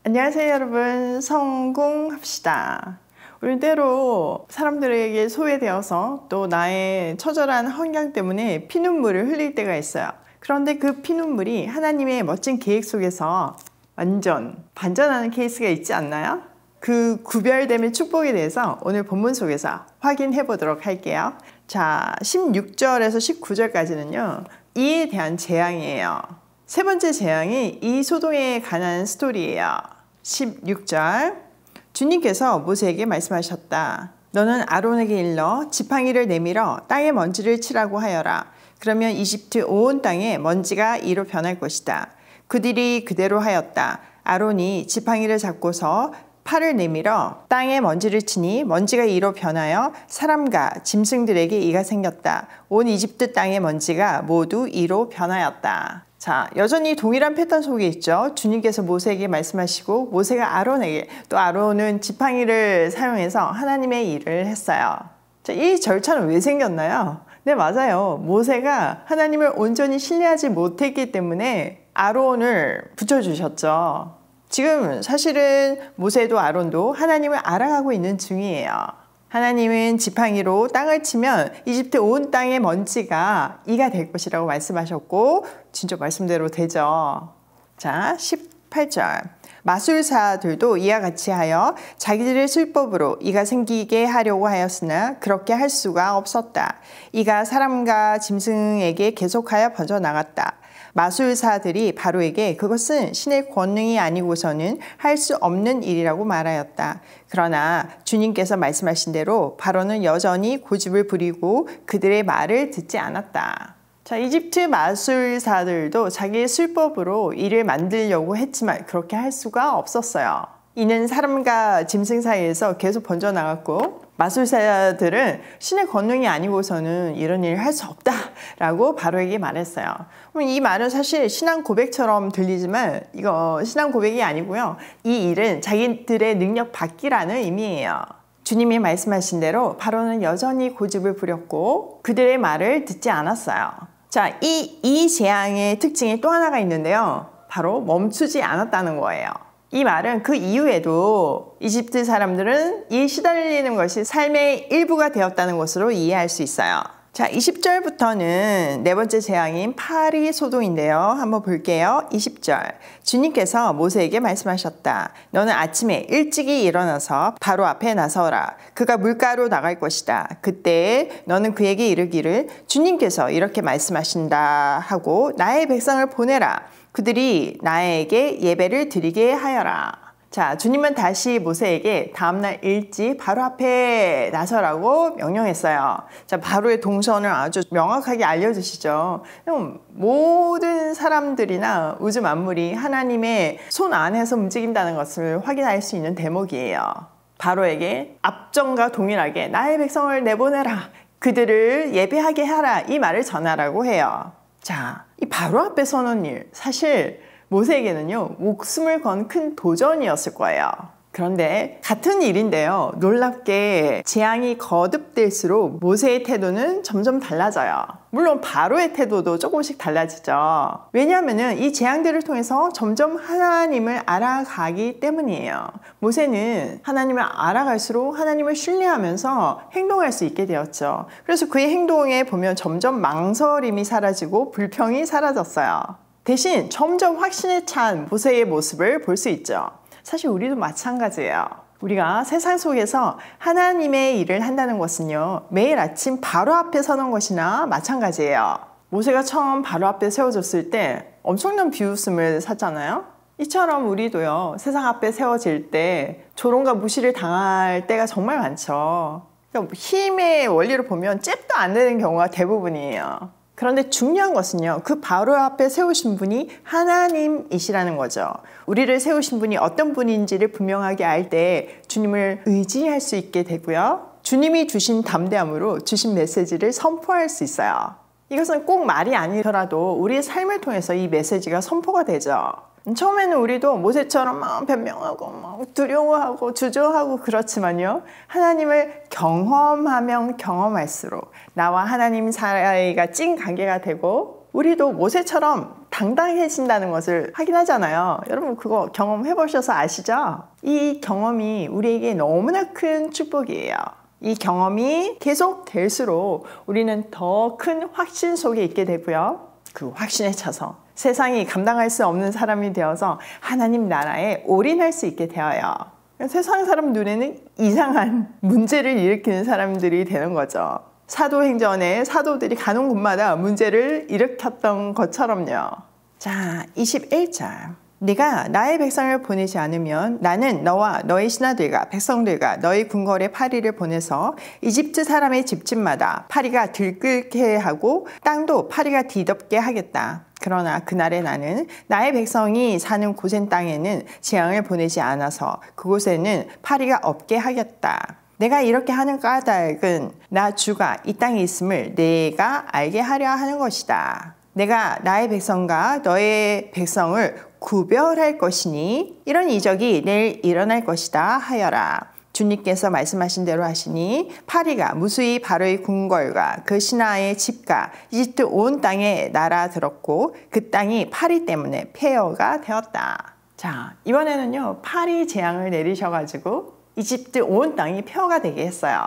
안녕하세요 여러분, 성공합시다. 우리 때로 사람들에게 소외되어서 또 나의 처절한 환경 때문에 피눈물을 흘릴 때가 있어요. 그런데 그 피눈물이 하나님의 멋진 계획 속에서 완전 반전하는 케이스가 있지 않나요? 그 구별됨의 축복에 대해서 오늘 본문 속에서 확인해 보도록 할게요. 자, 16절에서 19절까지는요 이에 대한 재앙이에요. 세 번째 재앙이 이 소동에 관한 스토리예요. 16절, 주님께서 모세에게 말씀하셨다. 너는 아론에게 일러 지팡이를 내밀어 땅에 먼지를 치라고 하여라. 그러면 이집트 온 땅에 먼지가 이로 변할 것이다. 그들이 그대로 하였다. 아론이 지팡이를 잡고서 팔을 내밀어 땅에 먼지를 치니 먼지가 이로 변하여 사람과 짐승들에게 이가 생겼다. 온 이집트 땅의 먼지가 모두 이로 변하였다. 자, 여전히 동일한 패턴 속에 있죠. 주님께서 모세에게 말씀하시고 모세가 아론에게, 또 아론은 지팡이를 사용해서 하나님의 일을 했어요. 자, 이 절차는 왜 생겼나요? 네, 맞아요. 모세가 하나님을 온전히 신뢰하지 못했기 때문에 아론을 붙여주셨죠. 지금 사실은 모세도 아론도 하나님을 알아가고 있는 중이에요. 하나님은 지팡이로 땅을 치면 이집트 온 땅의 먼지가 이가 될 것이라고 말씀하셨고 진짜 말씀대로 되죠. 자, 18절, 마술사들도 이와 같이 하여 자기들의 술법으로 이가 생기게 하려고 하였으나 그렇게 할 수가 없었다. 이가 사람과 짐승에게 계속하여 번져나갔다. 마술사들이 바로에게 그것은 신의 권능이 아니고서는 할 수 없는 일이라고 말하였다. 그러나 주님께서 말씀하신 대로 바로는 여전히 고집을 부리고 그들의 말을 듣지 않았다. 자, 이집트 마술사들도 자기의 술법으로 일을 만들려고 했지만 그렇게 할 수가 없었어요. 이는 사람과 짐승 사이에서 계속 번져나갔고 마술사들은 신의 권능이 아니고서는 이런 일을 할 수 없다라고 바로에게 말했어요. 그럼 이 말은 사실 신앙 고백처럼 들리지만 이거 신앙 고백이 아니고요. 이 일은 자기들의 능력 밖이라는 의미예요. 주님이 말씀하신 대로 바로는 여전히 고집을 부렸고 그들의 말을 듣지 않았어요. 자, 이 재앙의 특징이 또 하나가 있는데요. 바로 멈추지 않았다는 거예요. 이 말은 그 이후에도 이집트 사람들은 이 시달리는 것이 삶의 일부가 되었다는 것으로 이해할 수 있어요. 자, 20절부터는 네 번째 재앙인 파리 소동인데요. 한번 볼게요. 20절, 주님께서 모세에게 말씀하셨다. 너는 아침에 일찍이 일어나서 바로 앞에 나서라. 그가 물가로 나갈 것이다. 그때 너는 그에게 이르기를 주님께서 이렇게 말씀하신다 하고 나의 백성을 보내라. 그들이 나에게 예배를 드리게 하여라. 자, 주님은 다시 모세에게 다음날 일찍 바로 앞에 나서라고 명령했어요. 자, 바로의 동선을 아주 명확하게 알려주시죠. 모든 사람들이나 우주 만물이 하나님의 손 안에서 움직인다는 것을 확인할 수 있는 대목이에요. 바로에게 앞전과 동일하게 나의 백성을 내보내라. 그들을 예배하게 하라. 이 말을 전하라고 해요. 자, 이 바로 앞에 서는 일, 사실 모세에게는요 목숨을 건 큰 도전이었을 거예요. 그런데 같은 일인데요, 놀랍게 재앙이 거듭될수록 모세의 태도는 점점 달라져요. 물론 바로의 태도도 조금씩 달라지죠. 왜냐하면 이 재앙들을 통해서 점점 하나님을 알아가기 때문이에요. 모세는 하나님을 알아갈수록 하나님을 신뢰하면서 행동할 수 있게 되었죠. 그래서 그의 행동에 보면 점점 망설임이 사라지고 불평이 사라졌어요. 대신 점점 확신에 찬 모세의 모습을 볼 수 있죠. 사실 우리도 마찬가지예요. 우리가 세상 속에서 하나님의 일을 한다는 것은요, 매일 아침 바로 앞에 서는 것이나 마찬가지예요. 모세가 처음 바로 앞에 세워졌을 때 엄청난 비웃음을 샀잖아요. 이처럼 우리도요, 세상 앞에 세워질 때 조롱과 무시를 당할 때가 정말 많죠. 그러니까 힘의 원리로 보면 잽도 안 되는 경우가 대부분이에요. 그런데 중요한 것은요, 그 바로 앞에 세우신 분이 하나님이시라는 거죠. 우리를 세우신 분이 어떤 분인지를 분명하게 알 때 주님을 의지할 수 있게 되고요. 주님이 주신 담대함으로 주신 메시지를 선포할 수 있어요. 이것은 꼭 말이 아니더라도 우리의 삶을 통해서 이 메시지가 선포가 되죠. 처음에는 우리도 모세처럼 막 변명하고 막 두려워하고 주저하고 그렇지만요, 하나님을 경험하면 경험할수록 나와 하나님 사이가 찐 관계가 되고 우리도 모세처럼 당당해진다는 것을 확인하잖아요. 여러분 그거 경험해 보셔서 아시죠? 이 경험이 우리에게 너무나 큰 축복이에요. 이 경험이 계속 될수록 우리는 더 큰 확신 속에 있게 되고요. 그 확신에 차서 세상이 감당할 수 없는 사람이 되어서 하나님 나라에 올인할 수 있게 되어요. 세상 사람 눈에는 이상한 문제를 일으키는 사람들이 되는 거죠. 사도행전에 사도들이 가는 곳마다 문제를 일으켰던 것처럼요. 자, 21절. 네가 나의 백성을 보내지 않으면 나는 너와 너의 신하들과 백성들과 너희 궁궐에 파리를 보내서 이집트 사람의 집집마다 파리가 들끓게 하고 땅도 파리가 뒤덮게 하겠다. 그러나 그날에 나는 나의 백성이 사는 고센 땅에는 재앙을 보내지 않아서 그곳에는 파리가 없게 하겠다. 내가 이렇게 하는 까닭은 나 주가 이 땅에 있음을 내가 알게 하려 하는 것이다. 내가 나의 백성과 너의 백성을 구별할 것이니 이런 이적이 내일 일어날 것이다 하여라. 주님께서 말씀하신 대로 하시니 파리가 무수히 바로의 궁궐과 그 신하의 집과 이집트 온 땅에 날아들었고 그 땅이 파리 때문에 폐허가 되었다. 자, 이번에는요 파리 재앙을 내리셔가지고 이집트 온 땅이 폐허가 되게 했어요.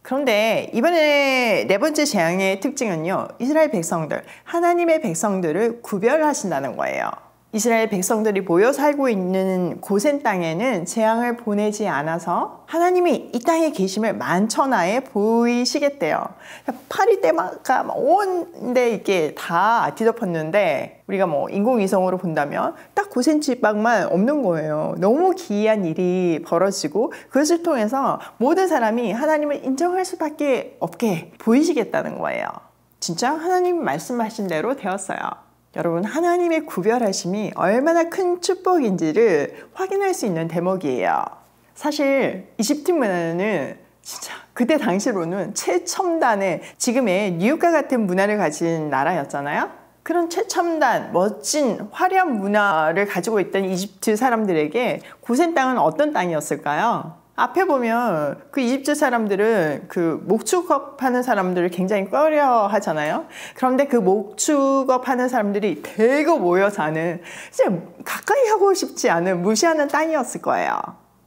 그런데 이번에 네 번째 재앙의 특징은요 이스라엘 백성들, 하나님의 백성들을 구별하신다는 거예요. 이스라엘 백성들이 모여 살고 있는 고센 땅에는 재앙을 보내지 않아서 하나님이 이 땅에 계심을 만천하에 보이시겠대요. 파리 때마가 온데 이게 다 뒤덮었는데 우리가 뭐 인공위성으로 본다면 딱 고센 지방만 없는 거예요. 너무 기이한 일이 벌어지고 그것을 통해서 모든 사람이 하나님을 인정할 수밖에 없게 보이시겠다는 거예요. 진짜 하나님 말씀하신 대로 되었어요. 여러분 하나님의 구별하심이 얼마나 큰 축복인지를 확인할 수 있는 대목이에요. 사실 이집트 문화는 진짜 그때 당시로는 최첨단의 지금의 뉴욕과 같은 문화를 가진 나라였잖아요. 그런 최첨단 멋진 화려한 문화를 가지고 있던 이집트 사람들에게 고센 땅은 어떤 땅이었을까요? 앞에 보면 그 이집트 사람들은 그 목축업하는 사람들을 굉장히 꺼려 하잖아요. 그런데 그 목축업하는 사람들이 대거 모여 사는 진짜 가까이 하고 싶지 않은 무시하는 땅이었을 거예요.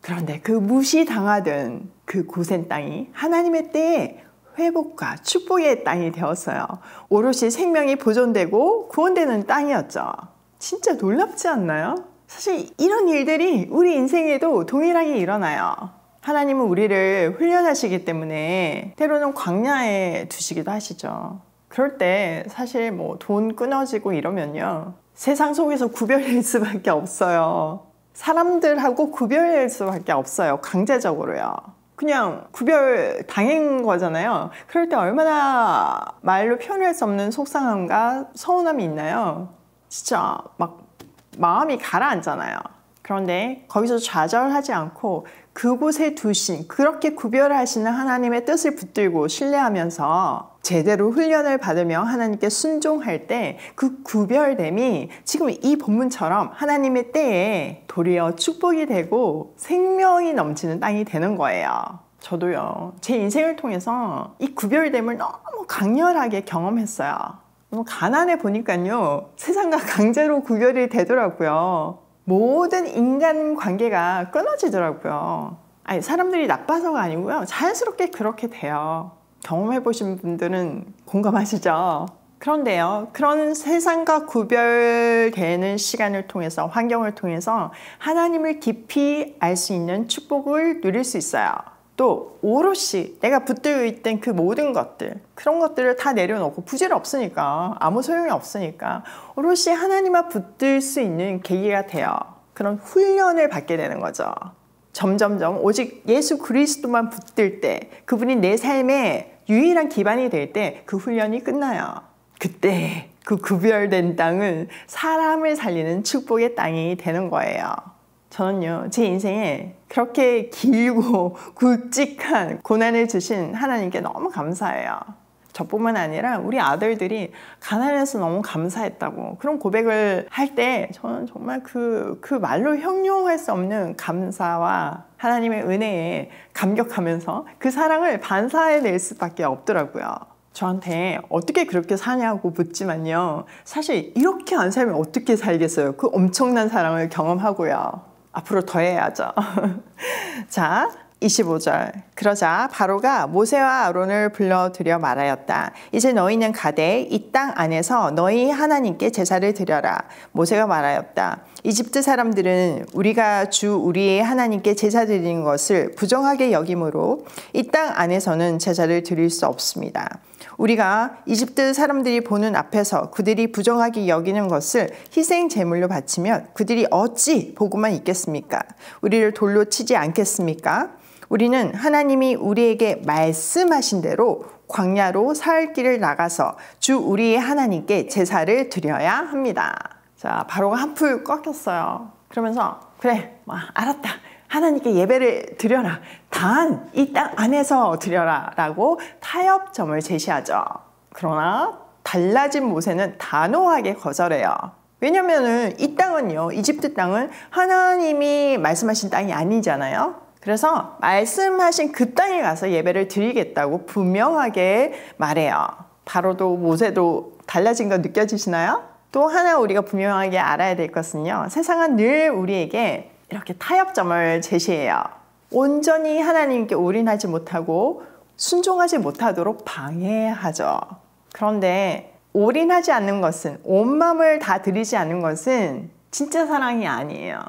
그런데 그 무시당하던 그 고센 땅이 하나님의 때에 회복과 축복의 땅이 되었어요. 오롯이 생명이 보존되고 구원되는 땅이었죠. 진짜 놀랍지 않나요? 사실 이런 일들이 우리 인생에도 동일하게 일어나요. 하나님은 우리를 훈련하시기 때문에 때로는 광야에 두시기도 하시죠. 그럴 때 사실 뭐 돈 끊어지고 이러면요 세상 속에서 구별될 수밖에 없어요. 사람들하고 구별될 수밖에 없어요. 강제적으로요. 그냥 구별 당한 거잖아요. 그럴 때 얼마나 말로 표현할 수 없는 속상함과 서운함이 있나요? 진짜 막 마음이 가라앉잖아요. 그런데 거기서 좌절하지 않고 그곳에 두신 그렇게 구별하시는 하나님의 뜻을 붙들고 신뢰하면서 제대로 훈련을 받으며 하나님께 순종할 때 그 구별됨이 지금 이 본문처럼 하나님의 때에 도리어 축복이 되고 생명이 넘치는 땅이 되는 거예요. 저도요 제 인생을 통해서 이 구별됨을 너무 강렬하게 경험했어요. 너무 가난해 보니까요 세상과 강제로 구별이 되더라고요. 모든 인간관계가 끊어지더라고요. 아니 사람들이 나빠서가 아니고요 자연스럽게 그렇게 돼요. 경험해보신 분들은 공감하시죠? 그런데요 그런 세상과 구별되는 시간을 통해서 환경을 통해서 하나님을 깊이 알 수 있는 축복을 누릴 수 있어요. 또 오롯이 내가 붙들고 있던 그 모든 것들 그런 것들을 다 내려놓고 부질없으니까 아무 소용이 없으니까 오롯이 하나님만 붙들 수 있는 계기가 돼요. 그런 훈련을 받게 되는 거죠. 점점점 오직 예수 그리스도만 붙들 때 그분이 내 삶의 유일한 기반이 될 때 그 훈련이 끝나요. 그때 그 구별된 땅은 사람을 살리는 축복의 땅이 되는 거예요. 저는요 제 인생에 그렇게 길고 굵직한 고난을 주신 하나님께 너무 감사해요. 저뿐만 아니라 우리 아들들이 가난해서 너무 감사했다고 그런 고백을 할 때 저는 정말 그 말로 형용할 수 없는 감사와 하나님의 은혜에 감격하면서 그 사랑을 반사해낼 수밖에 없더라고요. 저한테 어떻게 그렇게 사냐고 묻지만요. 사실 이렇게 안 살면 어떻게 살겠어요? 그 엄청난 사랑을 경험하고요. 앞으로 더 해야죠. 자, 25절. 그러자 바로가 모세와 아론을 불러들여 말하였다. 이제 너희는 가되 이 땅 안에서 너희 하나님께 제사를 드려라. 모세가 말하였다. 이집트 사람들은 우리가 주 우리의 하나님께 제사 드리는 것을 부정하게 여기므로 이 땅 안에서는 제사를 드릴 수 없습니다. 우리가 이집트 사람들이 보는 앞에서 그들이 부정하게 여기는 것을 희생 제물로 바치면 그들이 어찌 보고만 있겠습니까? 우리를 돌로 치지 않겠습니까? 우리는 하나님이 우리에게 말씀하신 대로 광야로 사흘 길을 나가서 주 우리의 하나님께 제사를 드려야 합니다. 자, 바로가 한풀 꺾였어요. 그러면서 그래, 알았다. 하나님께 예배를 드려라. 단 이 땅 안에서 드려라 라고 타협점을 제시하죠. 그러나 달라진 모세는 단호하게 거절해요. 왜냐면은 이 땅은요, 이집트 땅은 하나님이 말씀하신 땅이 아니잖아요. 그래서 말씀하신 그 땅에 가서 예배를 드리겠다고 분명하게 말해요. 바로도 모세도 달라진 거 느껴지시나요? 또 하나 우리가 분명하게 알아야 될 것은요, 세상은 늘 우리에게 이렇게 타협점을 제시해요. 온전히 하나님께 올인하지 못하고 순종하지 못하도록 방해하죠. 그런데 올인하지 않는 것은, 온 마음을 다 드리지 않는 것은 진짜 사랑이 아니에요.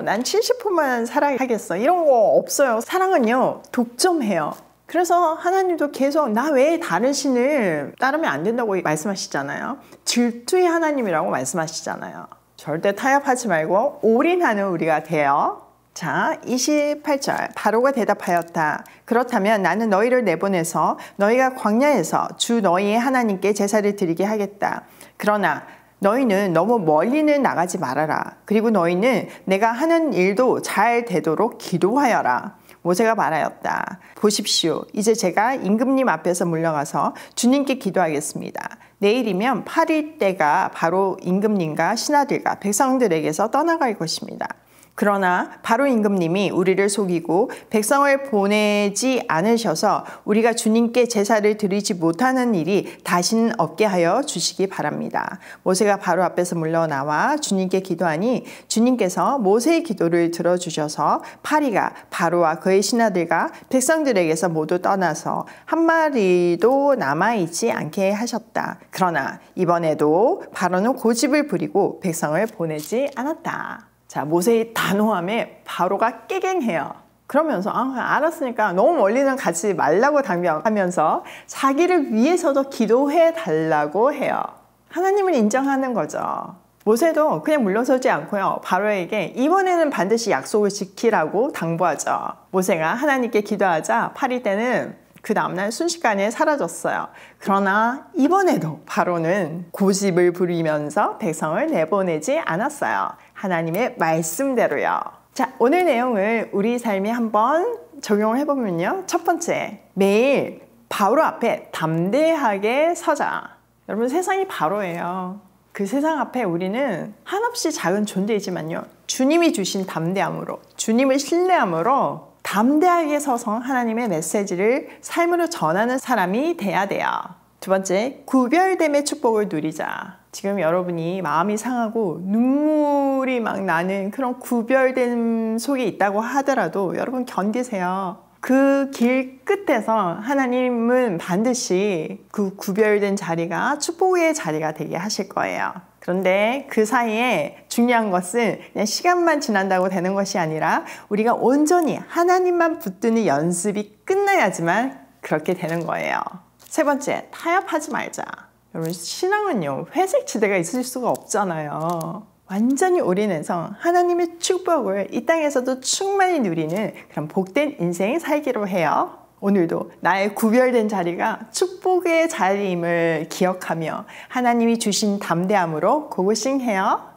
난 70%만 사랑하겠어. 이런 거 없어요. 사랑은요, 독점해요. 그래서 하나님도 계속 나 외에 다른 신을 따르면 안 된다고 말씀하시잖아요. 질투의 하나님이라고 말씀하시잖아요. 절대 타협하지 말고 올인하는 우리가 돼요. 자, 28절. 바로가 대답하였다. 그렇다면 나는 너희를 내보내서 너희가 광야에서 주 너희의 하나님께 제사를 드리게 하겠다. 그러나 너희는 너무 멀리는 나가지 말아라. 그리고 너희는 내가 하는 일도 잘 되도록 기도하여라. 모세가 말하였다. 보십시오. 이제 제가 임금님 앞에서 물러가서 주님께 기도하겠습니다. 내일이면 8일 때가 바로 임금님과 신하들과 백성들에게서 떠나갈 것입니다. 그러나 바로 임금님이 우리를 속이고 백성을 보내지 않으셔서 우리가 주님께 제사를 드리지 못하는 일이 다시는 없게 하여 주시기 바랍니다. 모세가 바로 앞에서 물러나와 주님께 기도하니 주님께서 모세의 기도를 들어주셔서 파리가 바로와 그의 신하들과 백성들에게서 모두 떠나서 한 마리도 남아있지 않게 하셨다. 그러나 이번에도 바로는 고집을 부리고 백성을 보내지 않았다. 자, 모세의 단호함에 바로가 깨갱해요. 그러면서 알았으니까 너무 멀리는 가지 말라고 당부하면서 자기를 위해서도 기도해 달라고 해요. 하나님을 인정하는 거죠. 모세도 그냥 물러서지 않고요, 바로에게 이번에는 반드시 약속을 지키라고 당부하죠. 모세가 하나님께 기도하자 8일 때는 그 다음날 순식간에 사라졌어요. 그러나 이번에도 바로는 고집을 부리면서 백성을 내보내지 않았어요. 하나님의 말씀대로요. 자, 오늘 내용을 우리 삶에 한번 적용을 해보면요. 첫 번째, 매일 바로 앞에 담대하게 서자. 여러분, 세상이 바로예요. 그 세상 앞에 우리는 한없이 작은 존재이지만요, 주님이 주신 담대함으로, 주님을 신뢰함으로 담대하게 서서 하나님의 메시지를 삶으로 전하는 사람이 돼야 돼요. 두 번째, 구별됨의 축복을 누리자. 지금 여러분이 마음이 상하고 눈물이 막 나는 그런 구별됨 속에 있다고 하더라도 여러분 견디세요. 그 길 끝에서 하나님은 반드시 그 구별된 자리가 축복의 자리가 되게 하실 거예요. 그런데 그 사이에 중요한 것은 그냥 시간만 지난다고 되는 것이 아니라 우리가 온전히 하나님만 붙드는 연습이 끝나야지만 그렇게 되는 거예요. 세 번째, 타협하지 말자. 여러분, 신앙은요, 회색 지대가 있을 수가 없잖아요. 완전히 올인해서 하나님의 축복을 이 땅에서도 충만히 누리는 그런 복된 인생 살기로 해요. 오늘도 나의 구별된 자리가 축복의 자리임을 기억하며 하나님이 주신 담대함으로 고고싱해요.